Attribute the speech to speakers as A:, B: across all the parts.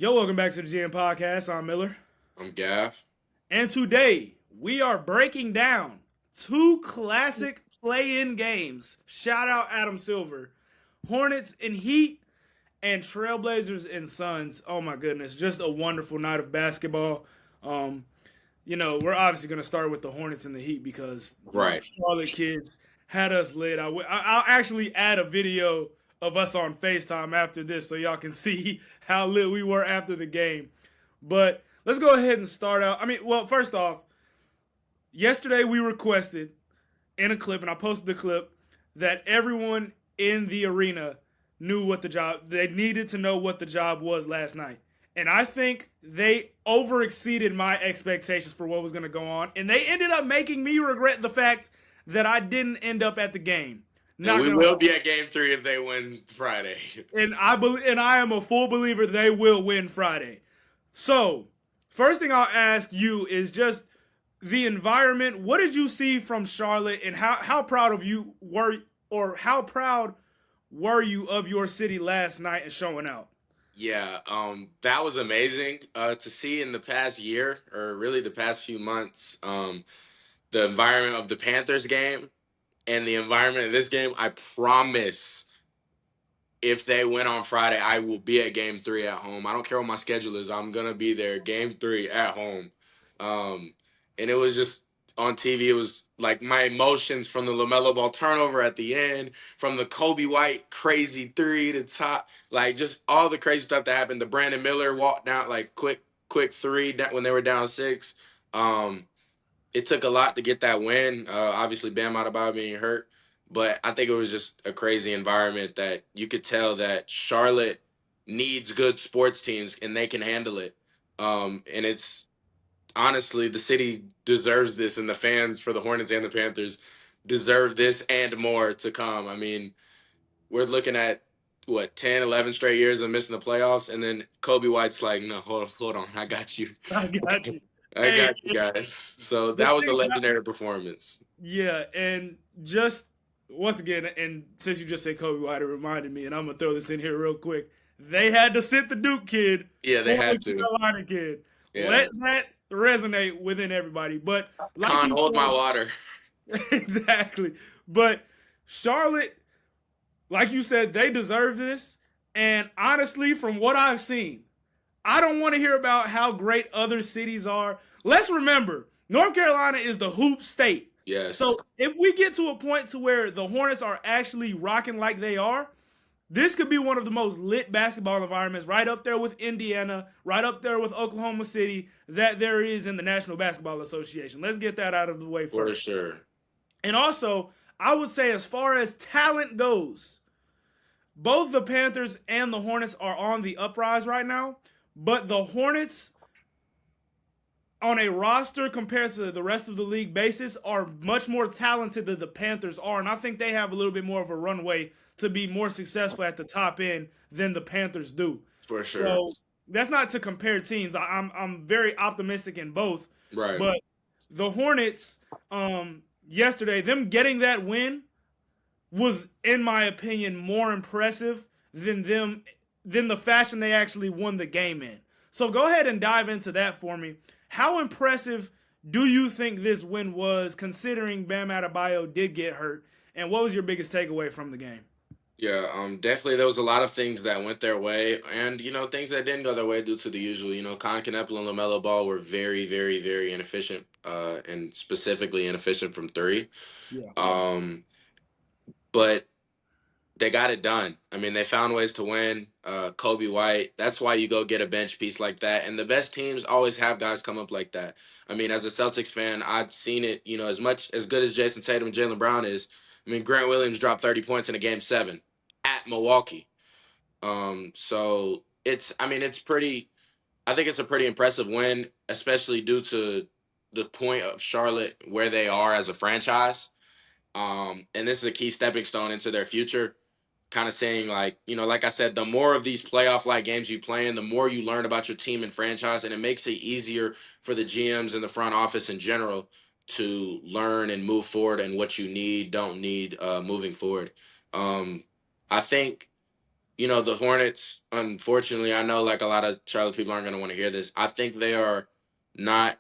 A: Yo, welcome back to the GM Podcast. I'm Miller.
B: I'm Gav.
A: And today we are breaking down two classic play-in games. Shout out Adam Silver. Hornets and Heat and Trailblazers and Suns. Oh my goodness, just a wonderful night of basketball. We're obviously going to start with the Hornets and the Heat because Charlotte kids had us lit. I'll actually add a video of us on FaceTime after this so y'all can see how lit we were after the game. But let's go ahead and start out. First off, yesterday we requested in a clip, and I posted the clip, that everyone in the arena knew what the job, they needed to know what the job was last night. And I think they overexceeded my expectations for what was going to go on. And they ended up making me regret the fact that I didn't end up at the game.
B: And we will be at Game 3 if they win Friday.
A: And I am a full believer they will win Friday. So, first thing I'll ask you is just the environment. What did you see from Charlotte, and how proud of you were, or how proud were you of your city last night and showing out?
B: Yeah, that was amazing to see in the past year, or really the past few months, the environment of the Panthers game and the environment of this game. I promise if they win on Friday, I will be at Game 3 at home. I don't care what my schedule is. I'm going to be there, Game 3 at home. And it was just on TV, it was like my emotions from the LaMelo Ball turnover at the end, from the Kobe White crazy three to top, like just all the crazy stuff that happened. The Brandon Miller walk down, like quick three when they were down 6. It took a lot to get that win. Obviously, Bam Adebayo being hurt. But I think it was just a crazy environment that you could tell that Charlotte needs good sports teams and they can handle it. And it's honestly, the city deserves this, and the fans for the Hornets and the Panthers deserve this and more to come. I mean, we're looking at, 10, 11 straight years of missing the playoffs, and then Kobe White's like, no, hold on, I got you.
A: I got you.
B: I got you guys. So that was a legendary performance.
A: Yeah, and just once again, and since you just said Kobe White, it reminded me, and I'm gonna throw this in here real quick. They had to sit the Duke kid.
B: Yeah, they had to.
A: Carolina kid.
B: Yeah.
A: Let that resonate within everybody. But
B: like can't hold my water.
A: Exactly. But Charlotte, like you said, they deserve this. And honestly, from what I've seen, I don't want to hear about how great other cities are. Let's remember, North Carolina is the hoop state.
B: Yes.
A: So if we get to a point to where the Hornets are actually rocking like they are, this could be one of the most lit basketball environments, right up there with Indiana, right up there with Oklahoma City, that there is in the National Basketball Association. Let's get that out of the way first.
B: For sure.
A: And also, I would say as far as talent goes, both the Panthers and the Hornets are on the uprise right now. But the Hornets, on a roster compared to the rest of the league basis, are much more talented than the Panthers are. And I think they have a little bit more of a runway to be more successful at the top end than the Panthers do.
B: For sure.
A: So that's not to compare teams. I'm very optimistic in both.
B: Right.
A: But the Hornets, yesterday, them getting that win was, in my opinion, more impressive than the fashion they actually won the game in. So go ahead and dive into that for me. How impressive do you think this win was, considering Bam Adebayo did get hurt? And what was your biggest takeaway from the game?
B: Yeah, definitely there was a lot of things that went their way, and, things that didn't go their way due to the usual. Con Kneppel and LaMelo Ball were very, very, very inefficient, and specifically inefficient from 3.
A: Yeah.
B: But they got it done. I mean, they found ways to win. Kobe White, that's why you go get a bench piece like that. And the best teams always have guys come up like that. I mean, as a Celtics fan, I've seen it, as good as Jason Tatum and Jaylen Brown is. I mean, Grant Williams dropped 30 points in a Game 7 at Milwaukee. So I think it's a pretty impressive win, especially due to the point of Charlotte, where they are as a franchise. And this is a key stepping stone into their future. Kind of saying, like I said, the more of these playoff-like games you play in, the more you learn about your team and franchise, and it makes it easier for the GMs and the front office in general to learn and move forward and what you need, don't need moving forward. I think, the Hornets, unfortunately, I know like a lot of Charlotte people aren't going to want to hear this. I think they are not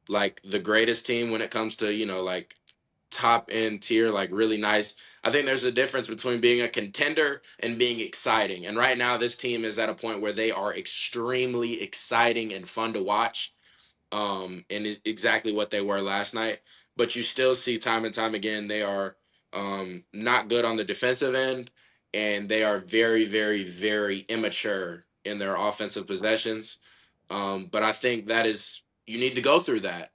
B: like the greatest team when it comes to, like top end tier, like really nice. I think there's a difference between being a contender and being exciting. And right now, this team is at a point where they are extremely exciting and fun to watch, and exactly what they were last night. But you still see time and time again they are not good on the defensive end, and they are very, very, very immature in their offensive possessions. But I think that is you need to go through that.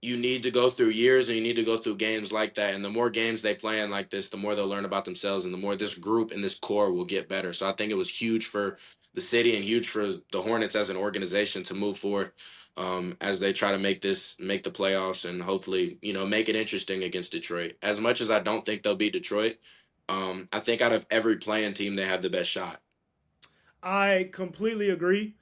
B: You need to go through years and you need to go through games like that. And the more games they play in like this, the more they'll learn about themselves and the more this group and this core will get better. So I think it was huge for the city and huge for the Hornets as an organization to move forward as they try to make the playoffs and hopefully, make it interesting against Detroit. As much as I don't think they'll beat Detroit, I think out of every playing team, they have the best shot.
A: I completely agree.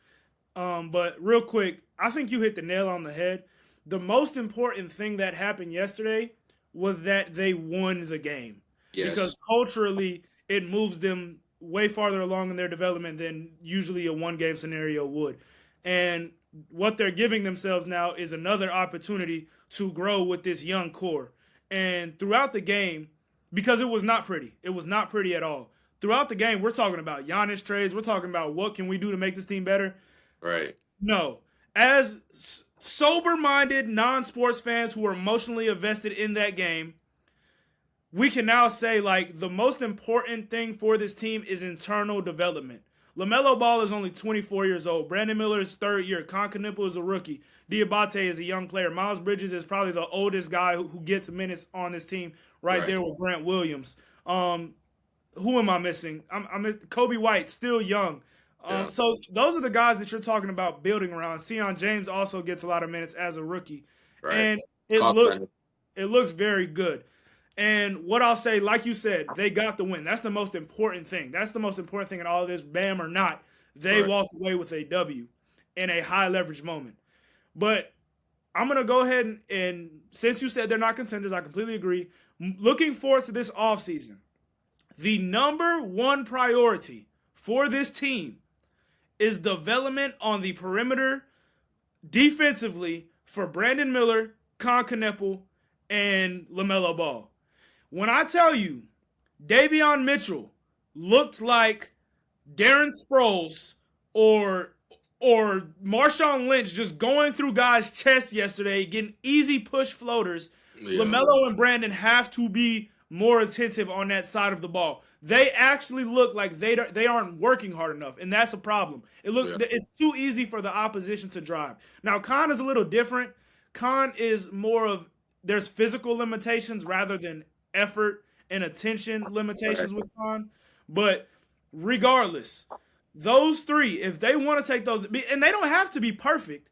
A: But real quick, I think you hit the nail on the head. The most important thing that happened yesterday was that they won the game because
B: Yes.
A: culturally it moves them way farther along in their development than usually a one game scenario would. And what they're giving themselves now is another opportunity to grow with this young core. And throughout the game, because it was not pretty, it was not pretty at all. Throughout the game, we're talking about Giannis trades. We're talking about what can we do to make this team better.
B: Right.
A: No. As sober minded non sports fans who are emotionally invested in that game, we can now say, like, the most important thing for this team is internal development. LaMelo Ball is only 24 years old. Brandon Miller is third year. Concanipple is a rookie. Diabate is a young player. Miles Bridges is probably the oldest guy who gets minutes on this team right
B: Right.
A: there with Grant Williams. Who am I missing? I'm Kobe White, still young.
B: Yeah.
A: So those are the guys that you're talking about building around. Sion James also gets a lot of minutes as a rookie,
B: Right.
A: and it
B: Cost
A: looks
B: center.
A: it looks very good. And what I'll say, like you said, they got the win. That's the most important thing. That's the most important thing in all of this. Bam or not, they
B: Right.
A: walked away with a W in a high leverage moment. But I'm gonna go ahead and since you said they're not contenders, I completely agree. Looking forward to this offseason. The number one priority for this team is development on the perimeter defensively for Brandon Miller, Concanepple, and LaMelo Ball. When I tell you Davion Mitchell looked like Darren Sproles or Marshawn Lynch just going through guys' chests yesterday, getting easy push floaters,
B: Yeah.
A: LaMelo and Brandon have to be more attentive on that side of the ball. They actually look like they aren't working hard enough, and that's a problem.
B: Yeah.
A: It's too easy for the opposition to drive. Now, Khan is a little different. Khan is more of there's physical limitations rather than effort and attention limitations
B: Right.
A: with Khan. But regardless, those three, if they want to take those, and they don't have to be perfect,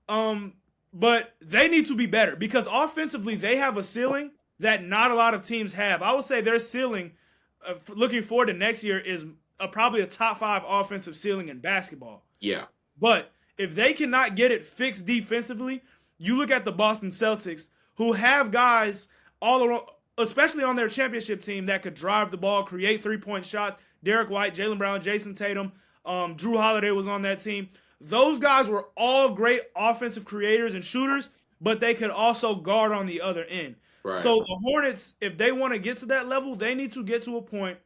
A: but they need to be better because offensively they have a ceiling that not a lot of teams have. I would say their ceiling, looking forward to next year, is probably a top 5 offensive ceiling in basketball.
B: Yeah.
A: But if they cannot get it fixed defensively, you look at the Boston Celtics, who have guys all around, especially on their championship team, that could drive the ball, create 3-point shots. Derek White, Jaylen Brown, Jason Tatum, Drew Holiday was on that team. Those guys were all great offensive creators and shooters, but they could also guard on the other end.
B: Right.
A: So the Hornets, if they want to get to that level, they need to get to a point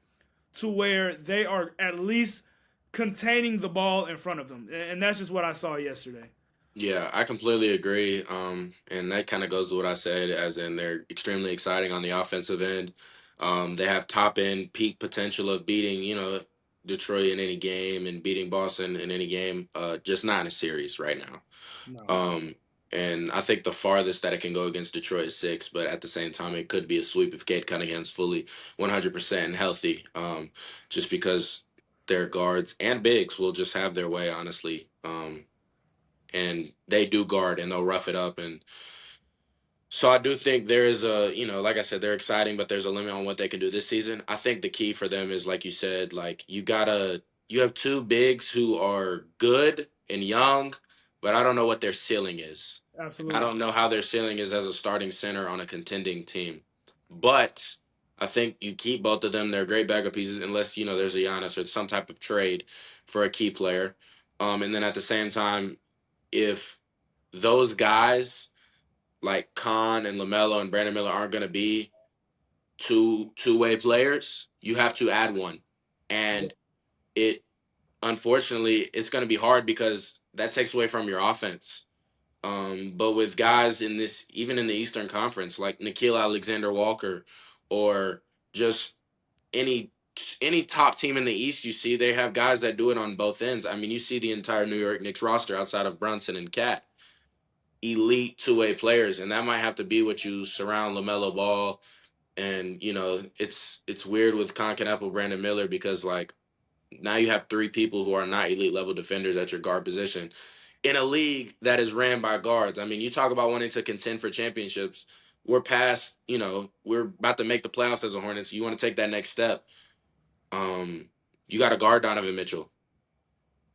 A: to where they are at least containing the ball in front of them. And that's just what I saw yesterday.
B: Yeah, I completely agree. And that kind of goes to what I said, as in they're extremely exciting on the offensive end. They have top end peak potential of beating, Detroit in any game and beating Boston in any game. Just not in a series right now.
A: No.
B: Um, and I think the farthest that it can go against Detroit is 6, but at the same time, it could be a sweep if Cade Cunningham's fully 100% and healthy. Just because their guards and bigs will just have their way, honestly. And they do guard and they'll rough it up. And so I do think there is like I said, they're exciting, but there's a limit on what they can do this season. I think the key for them is, like you said, like you have two bigs who are good and young, but I don't know what their ceiling is. I
A: Absolutely.
B: don't know how their ceiling is as a starting center on a contending team. But I think you keep both of them. They're great backup pieces unless there's a Giannis or some type of trade for a key player. And then at the same time, if those guys like Khan and LaMelo and Brandon Miller aren't going to be two-way players, you have to add one, and it unfortunately it's going to be hard because that takes away from your offense. But with guys in this, even in the Eastern Conference, like Nikhil Alexander Walker, or just any any top team in the East, you see they have guys that do it on both ends. I mean, you see the entire New York Knicks roster outside of Brunson and Cat, elite two-way players, and that might have to be what you surround LaMelo Ball. And it's weird with Apple Brandon Miller because like now you have three people who are not elite level defenders at your guard position in a league that is ran by guards. I mean, you talk about wanting to contend for championships. We're past, we're about to make the playoffs as a Hornets. You want to take that next step. You got to guard Donovan Mitchell.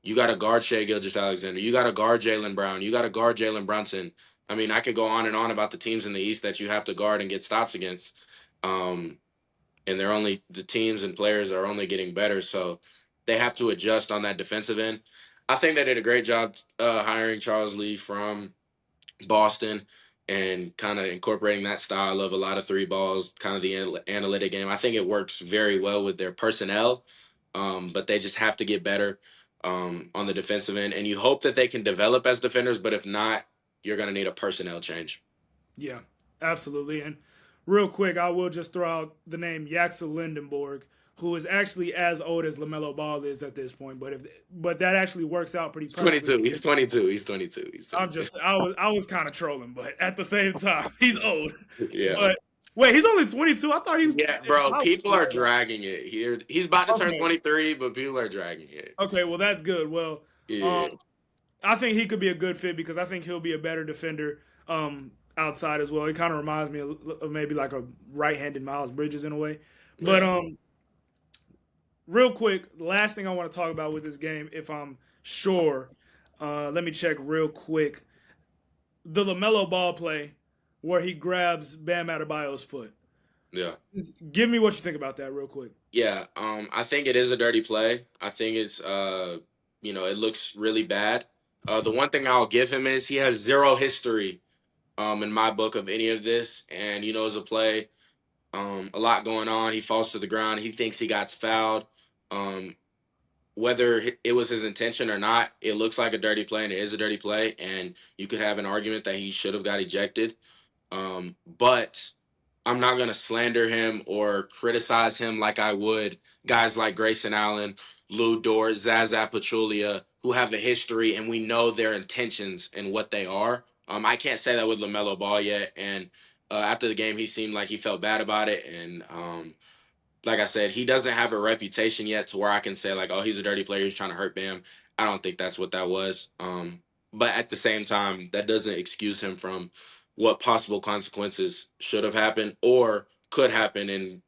B: You got to guard Shea Gilgeous-Alexander. You got to guard Jaylen Brown. You got to guard Jalen Brunson. I mean, I could go on and on about the teams in the East that you have to guard and get stops against. And the teams and players are only getting better, so they have to adjust on that defensive end. I think they did a great job hiring Charles Lee from Boston and kind of incorporating that style of a lot of three balls, kind of the analytic game. I think it works very well with their personnel, but they just have to get better on the defensive end. And you hope that they can develop as defenders, but if not, you're going to need a personnel change.
A: Yeah, absolutely. And real quick, I will just throw out the name Yaxel Lindenborg, who is actually as old as LaMelo Ball is at this point. But that actually works out pretty perfectly.
B: 22. He's 22. He's 22. He's 22.
A: I was kind of trolling, but at the same time, he's old.
B: Yeah.
A: But wait, he's only 22. I thought he was.
B: Yeah, bro. People are dragging it here. He's about to turn 23, but people are dragging it.
A: Okay, well that's good. Well,
B: yeah.
A: I think he could be a good fit because I think he'll be a better defender outside as well. He kind of reminds me of maybe like a right-handed Miles Bridges in a way. But real quick, last thing I want to talk about with this game, if I'm sure, let me check real quick. The LaMelo Ball play where he grabs Bam Adebayo's foot.
B: Yeah.
A: Give me what you think about that real quick.
B: Yeah, I think it is a dirty play. I think it's, it looks really bad. The one thing I'll give him is he has zero history in my book of any of this. And, as a play, a lot going on. He falls to the ground. He thinks he got fouled. Whether it was his intention or not, it looks like a dirty play, and it is a dirty play. And you could have an argument that he should have got ejected. But I'm not going to slander him or criticize him like I would guys like Grayson Allen, Lou Dort, Zaza Pachulia, who have a history and we know their intentions and what they are. I can't say that with LaMelo Ball yet. And after the game, he seemed like he felt bad about it. And like I said, he doesn't have a reputation yet to where I can say like, oh, he's a dirty player. He's trying to hurt Bam. I don't think that's what that was. But at the same time, that doesn't excuse him from what possible consequences should have happened or could happen in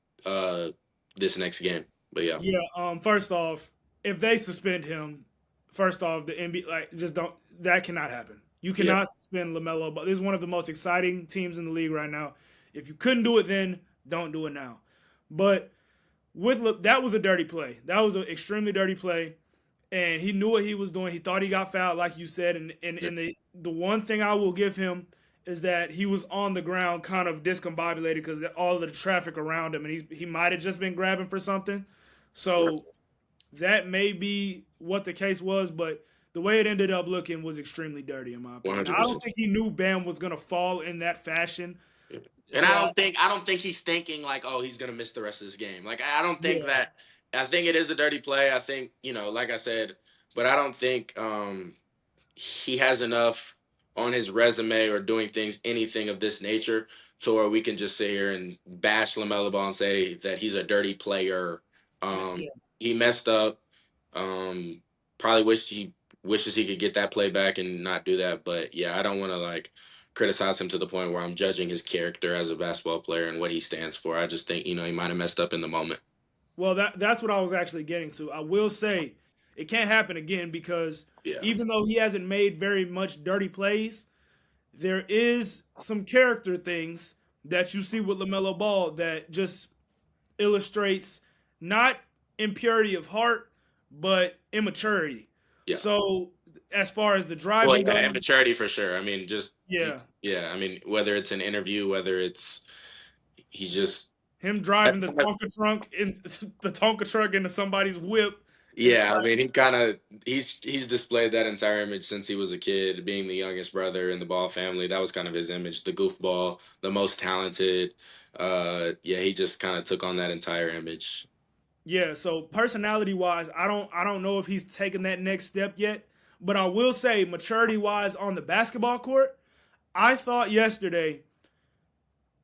B: this next game. But yeah.
A: Yeah. First off, if they suspend him, first off, the NBA just don't. That cannot happen. You cannot suspend LaMelo. But this is one of the most exciting teams in the league right now. If you couldn't do it then, don't do it now. But that was a dirty play. That was an extremely dirty play, and he knew what he was doing. He thought he got fouled, like you said. And the one thing I will give him is that he was on the ground kind of discombobulated because all of the traffic around him, and he might have just been grabbing for something. So that may be what the case was, but the way it ended up looking was extremely dirty in my opinion. 100%. I don't think he knew Bam was going to fall in that fashion.
B: And so, I don't think he's thinking like, oh, he's going to miss the rest of this game. Like, I don't think that. I think it is a dirty play. I think, like I said, but I don't think he has enough on his resume or doing anything of this nature to where we can just sit here and bash LaMelo Ball and say that he's a dirty player. He messed up. Probably wishes he could get that play back and not do that. But yeah, I don't want to criticize him to the point where I'm judging his character as a basketball player and what he stands for. I just think, he might have messed up in the moment.
A: Well, that's what I was actually getting to. I will say it can't happen again because even though he hasn't made very much dirty plays, there is some character things that you see with LaMelo Ball that just illustrates not impurity of heart, but immaturity.
B: Yeah.
A: So as far as the
B: Well,
A: driving
B: yeah,
A: goes,
B: immaturity for sure. I mean,
A: yeah,
B: I mean, whether it's an interview, whether he's just
A: him
B: that's
A: driving the
B: kind of
A: Tonka trunk in the Tonka truck into somebody's whip, and
B: yeah. I mean, he's displayed that entire image since he was a kid, being the youngest brother in the Ball family. That was kind of his image, the goofball, the most talented. Yeah, he just kind of took on that entire image.
A: yeah. So personality wise, I don't know if he's taken that next step yet, but I will say maturity wise on the basketball court, I thought yesterday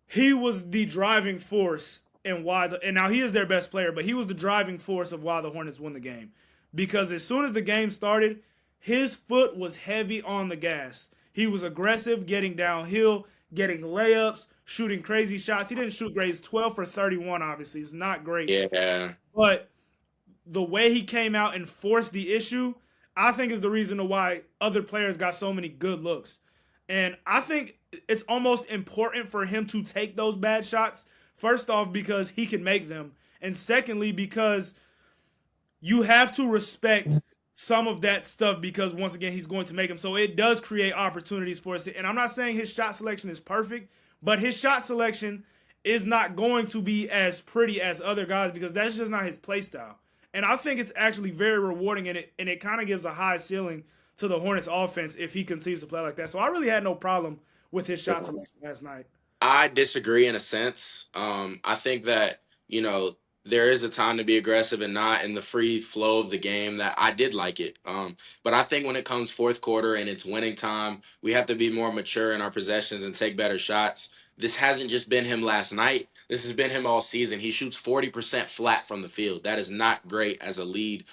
A: he was the driving force and and now he is their best player, but he was the driving force of why the Hornets won the game. Because as soon as the game started, his foot was heavy on the gas. He was aggressive, getting downhill, getting layups, shooting crazy shots. He didn't shoot great. He's 12 for 31, obviously. It's not great.
B: Yeah,
A: But the way he came out and forced the issue, I think is the reason why other players got so many good looks. And I think it's almost important for him to take those bad shots. First off, because he can make them. And secondly, because you have to respect some of that stuff because once again, he's going to make them. So it does create opportunities for us. And I'm not saying his shot selection is perfect, but his shot selection is not going to be as pretty as other guys because that's just not his play style. And I think it's actually very rewarding and it kind of gives a high ceiling to the Hornets offense if he continues to play like that. So I really had no problem with his shot selection last night.
B: I disagree in a sense. I think that, there is a time to be aggressive and not in the free flow of the game that I did like it. But I think when it comes fourth quarter and it's winning time, we have to be more mature in our possessions and take better shots. This hasn't just been him last night. This has been him all season. He shoots 40% flat from the field. That is not great as a lead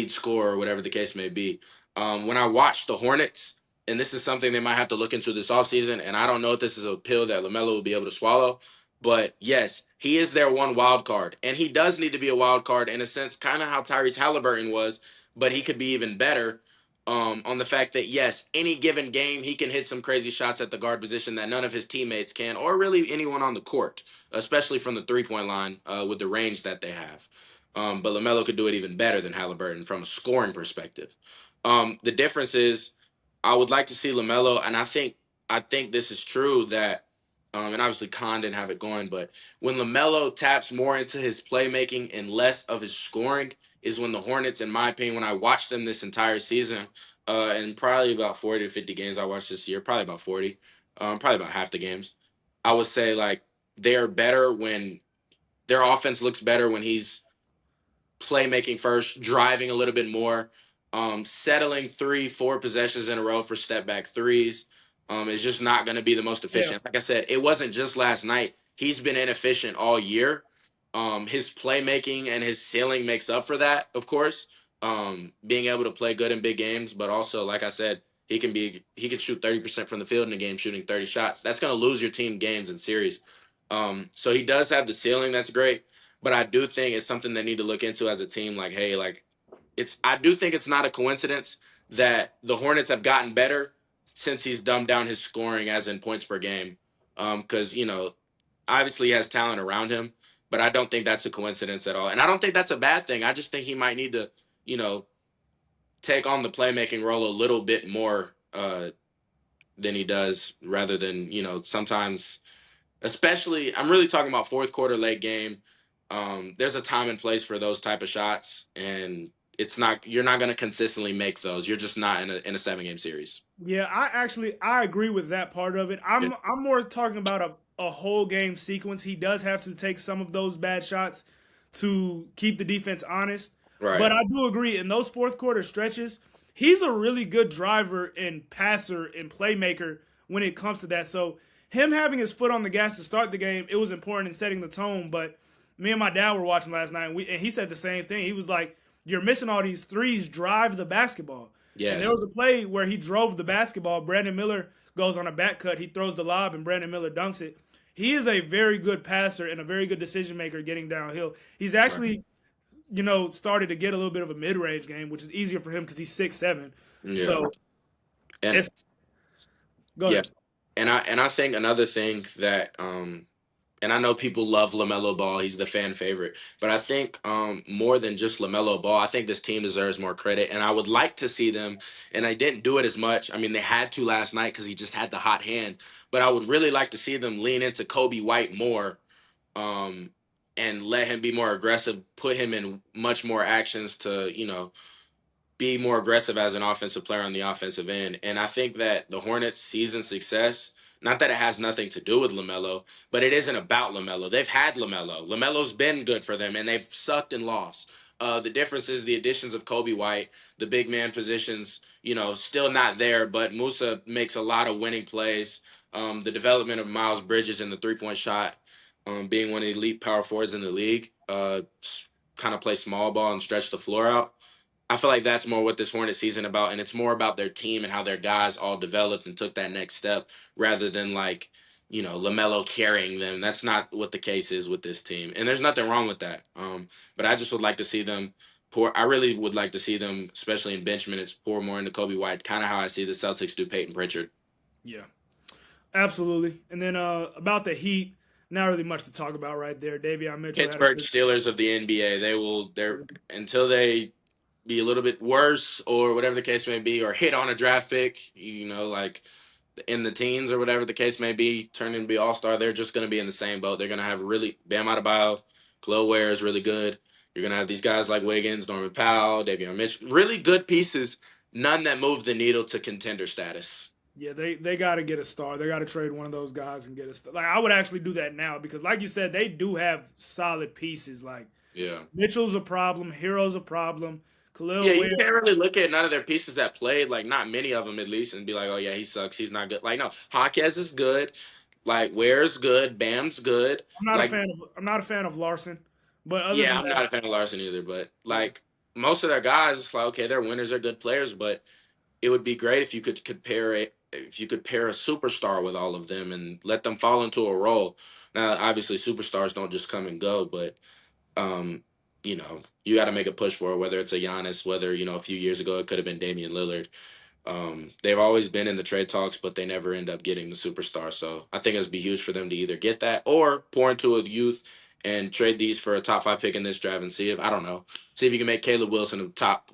B: scorer or whatever the case may be. When I watch the Hornets, and this is something they might have to look into this offseason, and I don't know if this is a pill that LaMelo will be able to swallow, but yes, he is their one wild card, and he does need to be a wild card in a sense, kind of how Tyrese Halliburton was, but he could be even better on the fact that, yes, any given game, he can hit some crazy shots at the guard position that none of his teammates can, or really anyone on the court, especially from the three-point line with the range that they have. But LaMelo could do it even better than Halliburton from a scoring perspective. The difference is, I would like to see LaMelo, and I think this is true that, and obviously Khan didn't have it going, but when LaMelo taps more into his playmaking and less of his scoring, is when the Hornets, in my opinion, when I watched them this entire season, and probably about 40 to 50 games I watched this year, probably about 40, probably about half the games, I would say like they are better when their offense looks better when he's playmaking first, driving a little bit more, settling 3, 4 possessions in a row for step back threes. Is just not going to be the most
A: Yeah.
B: efficient. Like I said, it wasn't just last night. He's been inefficient all year. His playmaking and his ceiling makes up for that, of course. Being able to play good in big games, but also, like I said, he can shoot 30% from the field in a game, shooting 30 shots. That's going to lose your team games and series. So he does have the ceiling. That's great. But I do think it's something they need to look into as a team. Like, hey, like I do think it's not a coincidence that the Hornets have gotten better since he's dumbed down his scoring, as in points per game. Because obviously he has talent around him, but I don't think that's a coincidence at all. And I don't think that's a bad thing. I just think he might need to, you know, take on the playmaking role a little bit more than he does, rather than sometimes. Especially, I'm really talking about fourth quarter, late game. There's a time and place for those type of shots, and you're not going to consistently make those. You're just not in a 7-game series.
A: Yeah, I agree with that part of it.
B: Yeah.
A: I'm more talking about a whole game sequence. He does have to take some of those bad shots to keep the defense honest.
B: Right.
A: But I do agree in those fourth quarter stretches, he's a really good driver and passer and playmaker when it comes to that. So him having his foot on the gas to start the game, it was important in setting the tone. But me and my dad were watching last night, and he said the same thing. He was like, "You're missing all these threes. Drive the basketball."
B: Yes.
A: And there was a play where he drove the basketball. Brandon Miller goes on a back cut. He throws the lob, and Brandon Miller dunks it. He is a very good passer and a very good decision maker getting downhill. He's actually, started to get a little bit of a mid-range game, which is easier for him because he's 6'7".
B: Yeah.
A: So
B: And
A: it's go ahead.
B: and I think another thing that and I know people love LaMelo Ball. He's the fan favorite. But I think more than just LaMelo Ball, I think this team deserves more credit. And I would like to see them, and I didn't do it as much. I mean, they had to last night because he just had the hot hand. But I would really like to see them lean into Kobe White more, um, and let him be more aggressive, put him in much more actions to, be more aggressive as an offensive player on the offensive end. And I think that the Hornets' season success, not that it has nothing to do with LaMelo, but it isn't about LaMelo. They've had LaMelo. LaMelo's been good for them, and they've sucked and lost. The difference is the additions of Kobe White, the big man positions, still not there, but Musa makes a lot of winning plays. The development of Miles Bridges in the three-point shot, being one of the elite power forwards in the league, kind of play small ball and stretch the floor out. I feel like that's more what this Hornet season about, and it's more about their team and how their guys all developed and took that next step, rather than like, LaMelo carrying them. That's not what the case is with this team, and there's nothing wrong with that. But I just would like to see them pour. I really would like to see them, especially in bench minutes, pour more into Kobe White, kind of how I see the Celtics do Peyton Pritchard.
A: Yeah, absolutely. And then about the Heat, not really much to talk about right there. Davion Mitchell had a
B: Pittsburgh Steelers of the NBA. They're until they be a little bit worse or whatever the case may be, or hit on a draft pick, like in the teens or whatever the case may be, turn into be all-star, they're just going to be in the same boat. They're going to have really Bam Adebayo, Khalil Ware is really good. You're going to have these guys like Wiggins, Norman Powell, Davion Mitchell, really good pieces, none that move the needle to contender status.
A: Yeah, they got to get a star. They got to trade one of those guys and get a star. Like, I would actually do that now because, like you said, they do have solid pieces. Like,
B: Yeah.
A: Mitchell's a problem, Hero's a problem. Khalil
B: Yeah, you
A: Ware,
B: can't really look at none of their pieces that played, like not many of them at least, and be like, oh yeah, he sucks, he's not good. Like no, Hawkes is good, like Ware's good, Bam's good. Like
A: I'm not a fan of Larson, but other
B: yeah,
A: than
B: I'm
A: that,
B: not a fan of Larson either, but like most of their guys, it's like okay, they're winners, they're good players, but it would be great if you could compare it, if you could pair a superstar with all of them and let them fall into a role. Now, obviously, superstars don't just come and go, but um, you got to make a push for it, whether it's a Giannis, whether, a few years ago it could have been Damian Lillard. They've always been in the trade talks, but they never end up getting the superstar. So I think it'd be huge for them to either get that or pour into a youth and trade these for a top 5 pick in this draft and see if, I don't know, see if you can make Caleb Wilson a top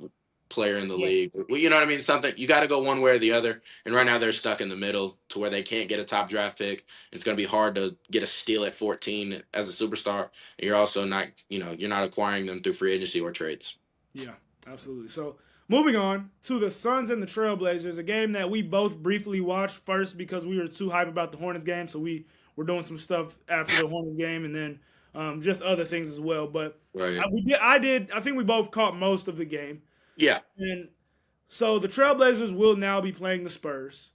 B: player in the
A: yeah,
B: league. Well, you know what I mean? Something you got to go one way or the other. And right now they're stuck in the middle to where they can't get a top draft pick. It's going to be hard to get a steal at 14 as a superstar. And you're also not, you're not acquiring them through free agency or trades.
A: yeah, absolutely. So moving on to the Suns and the Trailblazers, a game that we both briefly watched first because we were too hype about the Hornets game, so we were doing some stuff after the Hornets game, and then just other things as well. But
B: Right.
A: I think we both caught most of the game.
B: Yeah.
A: And so the Trailblazers will now be playing the Spurs,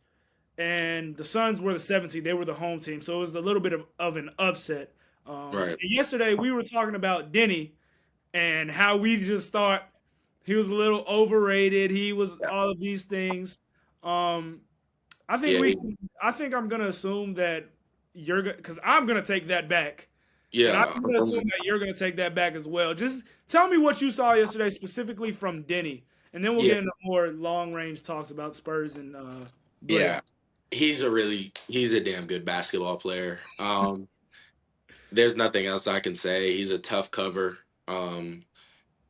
A: and the Suns were the 7th seed. They were the home team, so it was a little bit of an upset.
B: Right.
A: And yesterday we were talking about Deni and how we just thought he was a little overrated. He was all of these things. I think
B: Yeah.
A: I think I'm gonna assume that you're because I'm gonna take that back. And
B: Yeah.
A: I'm going to assume that you're going to take that back as well. Just tell me what you saw yesterday, specifically from Deni, and then we'll
B: Yeah.
A: get into more long-range talks about Spurs and
B: Yeah.
A: Blazers.
B: He's a damn good basketball player. There's nothing else I can say. He's a tough cover.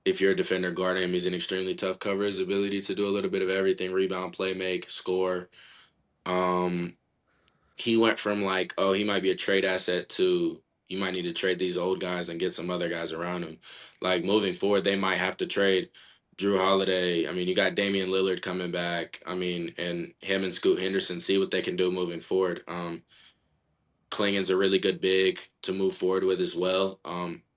B: If you're a defender guarding him, he's an extremely tough cover. His ability to do a little bit of everything, rebound, play, make, score. Um, he went from like, oh, he might be a trade asset to you might need to trade these old guys and get some other guys around him. Like moving forward, they might have to trade Drew Holiday. I mean, you got Damian Lillard coming back. I mean, and him and Scoot Henderson, see what they can do moving forward. Klingon's a really good big to move forward with as well.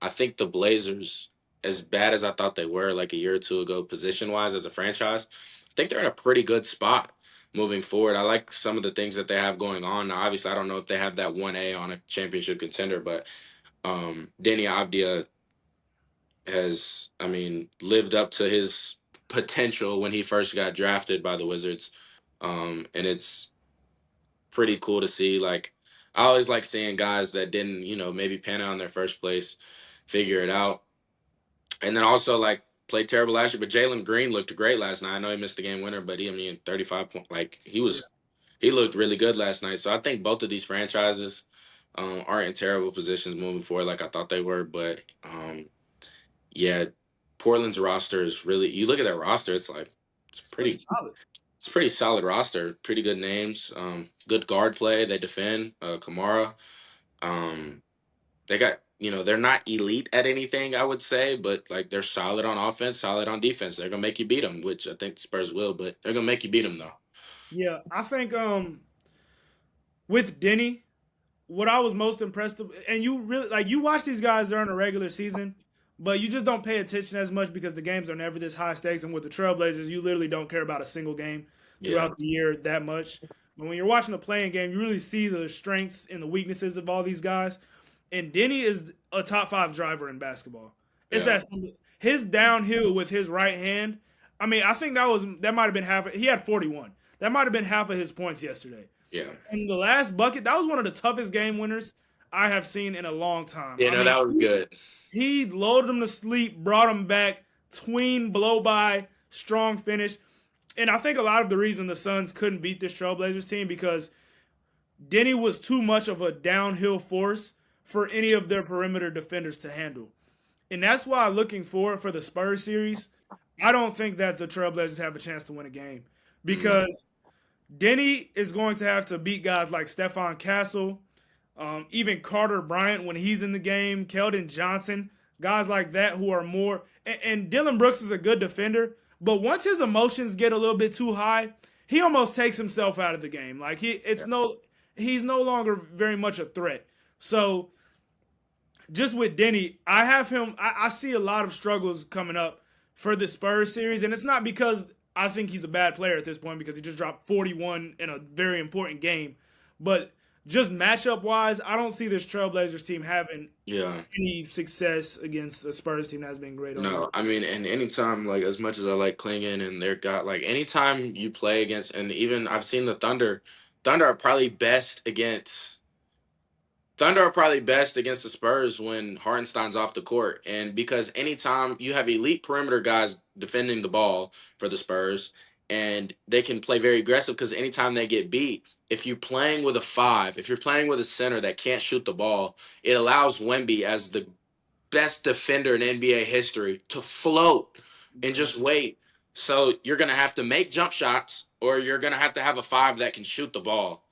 B: I think the Blazers, as bad as I thought they were like a year or two ago, position wise as a franchise, I think they're in a pretty good spot moving forward. I like some of the things that they have going on. Now, obviously, I don't know if they have that 1A on a championship contender, but Deni Avdija has, I mean, lived up to his potential when he first got drafted by the Wizards. And it's pretty cool to see. Like, I always like seeing guys that didn't, maybe pan out in their first place, figure it out. And then also, like, played terrible last year, but Jalen Green looked great last night. I know he missed the game winner, but I mean, 35 points. Like, he looked really good last night. So I think both of these franchises, aren't in terrible positions moving forward like I thought they were. But yeah, Portland's roster is really. You look at that roster, it's like it's
A: It's pretty
B: pretty.
A: solid.
B: It's a pretty solid roster. Pretty good names. Good guard play. They defend. Kamara. Um, they got they're not elite at anything, I would say, but like they're solid on offense, solid on defense. They're gonna make you beat them, which I think the Spurs will, but they're gonna make you beat them though.
A: Yeah, I think with Deni, what I was most impressed with, and you really like you watch these guys during the regular season, but you just don't pay attention as much because the games are never this high stakes. And with the Trailblazers, you literally don't care about a single game
B: Yeah,
A: throughout the year that much. But when you're watching a playing game, you really see the strengths and the weaknesses of all these guys. And Deni is a top 5 driver in basketball. It's
B: yeah,
A: that simple. His downhill with his right hand. I mean, I think that might have been half. He had 41. That might have been half of his points yesterday.
B: yeah.
A: And the last bucket, that was one of the toughest game winners I have seen in a long time.
B: Yeah,
A: I
B: no,
A: mean,
B: that was good.
A: he loaded him to sleep, brought him back, tween, blow by, strong finish. And I think a lot of the reason the Suns couldn't beat this Trailblazers team because Deni was too much of a downhill force for any of their perimeter defenders to handle. And that's why looking forward for the Spurs series, I don't think that the Trailblazers have a chance to win a game because Deni is going to have to beat guys like Stephon Castle, even Carter Bryant when he's in the game, Keldon Johnson, guys like that who are more. And Dylan Brooks is a good defender, but once his emotions get a little bit too high, he almost takes himself out of the game. Like he's no longer very much a threat. So just with Deni, I have him. I see a lot of struggles coming up for the Spurs series, and it's not because I think he's a bad player at this point because he just dropped 41 in a very important game, but just matchup wise, I don't see this Trailblazers team having any success against the Spurs team that's been great.
B: No, I mean, and anytime, like, as much as I like Klingon and they're got, like, anytime you play against, and even I've seen the Thunder are probably best against the Spurs when Hartenstein's off the court. And because anytime you have elite perimeter guys defending the ball for the Spurs, and they can play very aggressive because anytime they get beat, if you're playing with a 5, if you're playing with a center that can't shoot the ball, it allows Wemby as the best defender in NBA history to float and just wait. So you're going to have to make jump shots or you're going to have a 5 that can shoot the ball.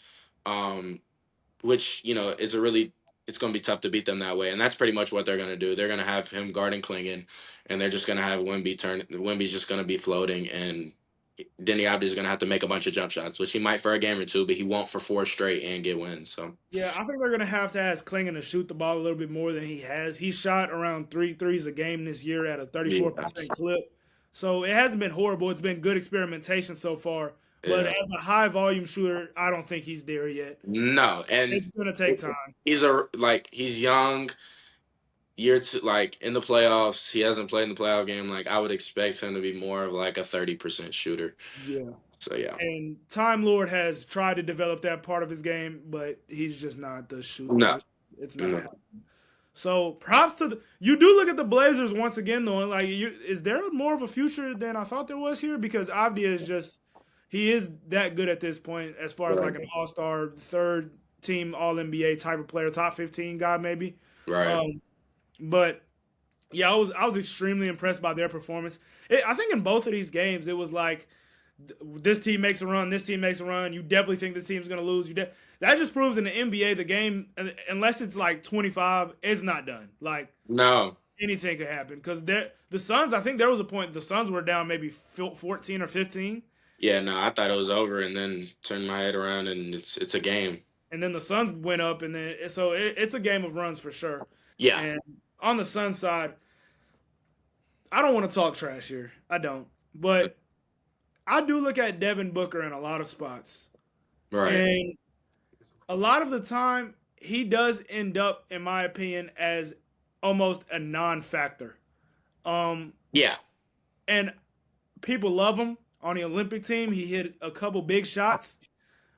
B: Which it's going to be tough to beat them that way, and that's pretty much what they're going to do. They're going to have him guarding Klingon, and they're just going to have Wemby turn. Wemby's just going to be floating, and Deni Avdija is going to have to make a bunch of jump shots, which he might for a game or two, but he won't for 4 straight and get wins. So
A: yeah, I think they're going to ask Klingon to shoot the ball a little bit more than he has. He shot around 3 threes a game this year at a 34% clip, so it hasn't been horrible. It's been good experimentation so far. But as a high volume shooter, I don't think he's there yet.
B: No, and
A: it's gonna take time.
B: He's young. Year 2, like in the playoffs, he hasn't played in the playoff game. Like I would expect him to be more of like a 30% shooter.
A: Yeah.
B: So yeah.
A: And Time Lord has tried to develop that part of his game, but he's just not the shooter.
B: No,
A: it's not happening. So props to you. Do look at the Blazers once again though. And like, is there more of a future than I thought there was here? Because Avdija is just. He is that good at this point as far as like an all-star, third team All-NBA type of player, top 15 guy maybe.
B: Right.
A: But yeah, I was extremely impressed by their performance. I think in both of these games, it was like this team makes a run, this team makes a run. You definitely think this team's going to lose. That just proves in the NBA, the game, unless it's like 25, it's not done. Like
B: no.
A: Anything could happen. Because the Suns, I think there was a point the Suns were down maybe 14 or 15.
B: Yeah, no, I thought it was over, and then turned my head around, and it's a game.
A: And then the Suns went up, and then so it's a game of runs for sure.
B: Yeah.
A: And on the Suns side, I don't want to talk trash here. I don't, but I do look at Devin Booker in a lot of spots,
B: right?
A: And a lot of the time, he does end up, in my opinion, as almost a non-factor.
B: Yeah.
A: And people love him. On the Olympic team, he hit a couple big shots,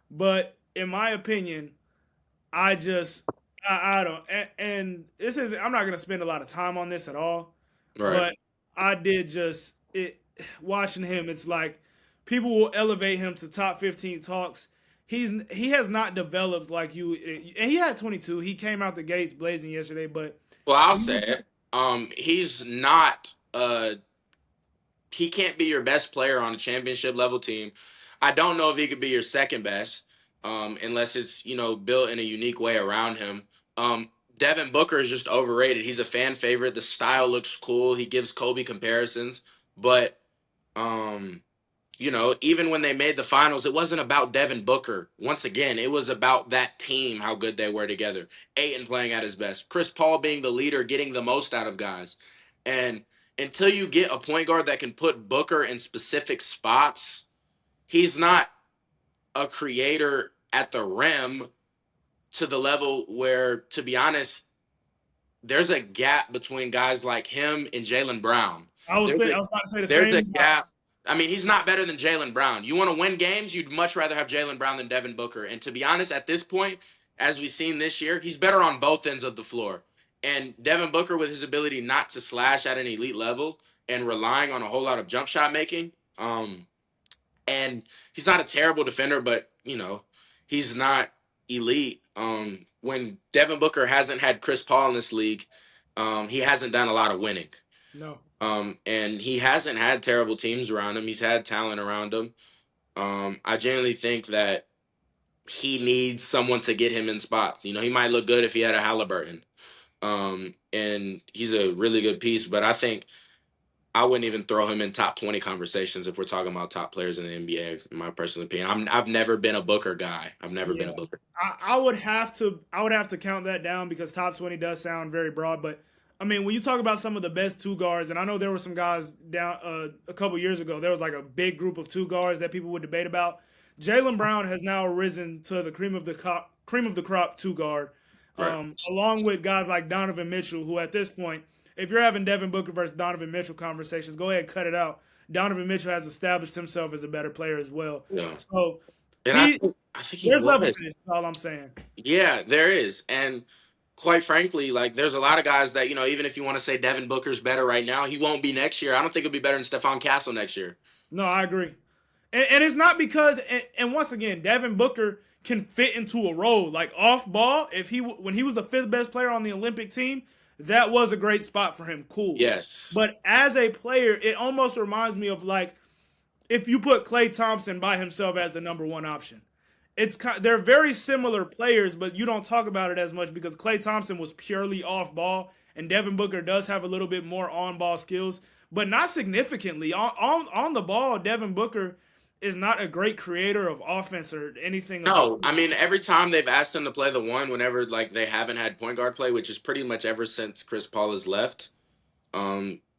A: but in my opinion, I don't. And this is I'm not gonna spend a lot of time on this at all,
B: right.
A: But I did watching him. It's like people will elevate him to top 15 talks. he has not developed like you. And he had 22. He came out the gates blazing yesterday, but
B: Well, I'll say it. He's not. He can't be your best player on a championship level team. I don't know if he could be your second best, unless it's built in a unique way around him. Devin Booker is just overrated. He's a fan favorite. The style looks cool. He gives Kobe comparisons, but um, even when they made the finals, it wasn't about Devin Booker. Once again, it was about that team, how good they were together. Ayton playing at his best. Chris Paul being the leader, getting the most out of guys. And until you get a point guard that can put Booker in specific spots, he's not a creator at the rim to the level where, to be honest, there's a gap between guys like him and Jaylen Brown.
A: I was about to say the
B: There's
A: same.
B: a gap. I mean, he's not better than Jaylen Brown. You want to win games, you'd much rather have Jaylen Brown than Devin Booker. And to be honest, at this point, as we've seen this year, he's better on both ends of the floor. And Devin Booker, with his ability not to slash at an elite level and relying on a whole lot of jump shot making, and he's not a terrible defender, but, he's not elite. When Devin Booker hasn't had Chris Paul in this league, he hasn't done a lot of winning.
A: No.
B: And he hasn't had terrible teams around him. He's had talent around him. I genuinely think that he needs someone to get him in spots. He might look good if he had a Halliburton. And he's a really good piece, but I think I wouldn't even throw him in top 20 conversations if we're talking about top players in the NBA, in my personal opinion. I've never been a Booker guy. I've never been a Booker.
A: I would have to count that down because top 20 does sound very broad, but I mean, when you talk about some of the best two guards, and I know there were some guys down a couple years ago, there was like a big group of two guards that people would debate about. Jaylen Brown has now risen to the cream of the crop two guard,
B: Right.
A: along with guys like Donovan Mitchell, who at this point, if you're having Devin Booker versus Donovan Mitchell conversations, go ahead and cut it out. Donovan Mitchell has established himself as a better player as well.
B: Yeah.
A: So
B: And I think he
A: there's
B: was.
A: levels to this. Is all I'm saying.
B: Yeah, there is. And quite frankly, like there's a lot of guys that, even if you want to say Devin Booker's better right now, he won't be next year. I don't think he'll be better than Stephon Castle next year.
A: No, I agree. And it's not because and once again, Devin Booker can fit into a role. Like off ball, when he was the fifth best player on the Olympic team, that was a great spot for him. Cool.
B: Yes.
A: But as a player, it almost reminds me of like if you put Klay Thompson by himself as the number one option. They're very similar players, but you don't talk about it as much because Klay Thompson was purely off ball, and Devin Booker does have a little bit more on ball skills, but not significantly. On the ball, Devin Booker is not a great creator of offense or anything.
B: No, I mean every time they've asked him to play the one, whenever like they haven't had point guard play, which is pretty much ever since Chris Paul has left.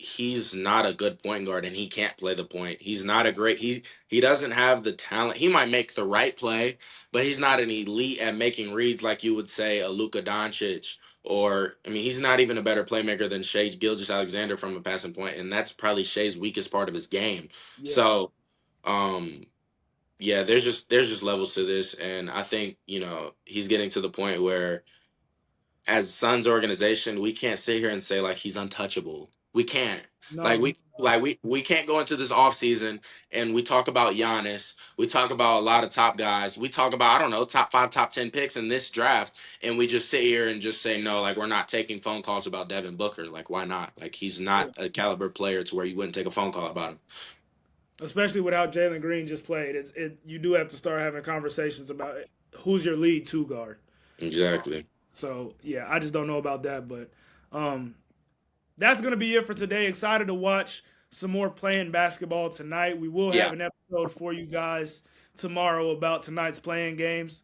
B: He's not a good point guard and he can't play the point. He's not a great he doesn't have the talent. He might make the right play, but he's not an elite at making reads like you would say a Luka Doncic or I mean he's not even a better playmaker than Shai Gilgeous-Alexander from a passing point, and that's probably Shai's weakest part of his game.
A: Yeah.
B: So yeah, there's just levels to this, and I think, he's getting to the point where as Suns organization, we can't sit here and say like he's untouchable. We can't.
A: No,
B: We can't go into this offseason and we talk about Giannis. We talk about a lot of top guys. We talk about, I don't know, top 5, top 10 picks in this draft, and we just sit here and just say no, like we're not taking phone calls about Devin Booker. Like why not? Like he's not a caliber player to where you wouldn't take a phone call about him.
A: Especially without Jalen Green just played. You do have to start having conversations about who's your lead two guard.
B: Exactly.
A: So, yeah, I just don't know about that. But that's going to be it for today. Excited to watch some more playing basketball tonight. We will have an episode for you guys tomorrow about tonight's playing games.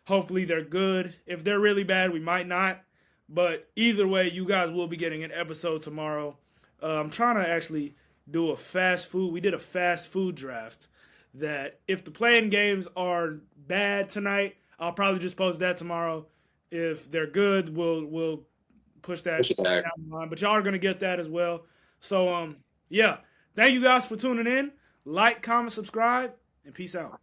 A: Hopefully they're good. If they're really bad, we might not. But either way, you guys will be getting an episode tomorrow. I'm trying to actually do a fast food. We did a fast food draft that if the playing games are bad tonight, I'll probably just post that tomorrow. If they're good, we'll push that down the line. But y'all are going to get that as well. So, yeah. Thank you guys for tuning in. Like, comment, subscribe, and peace out.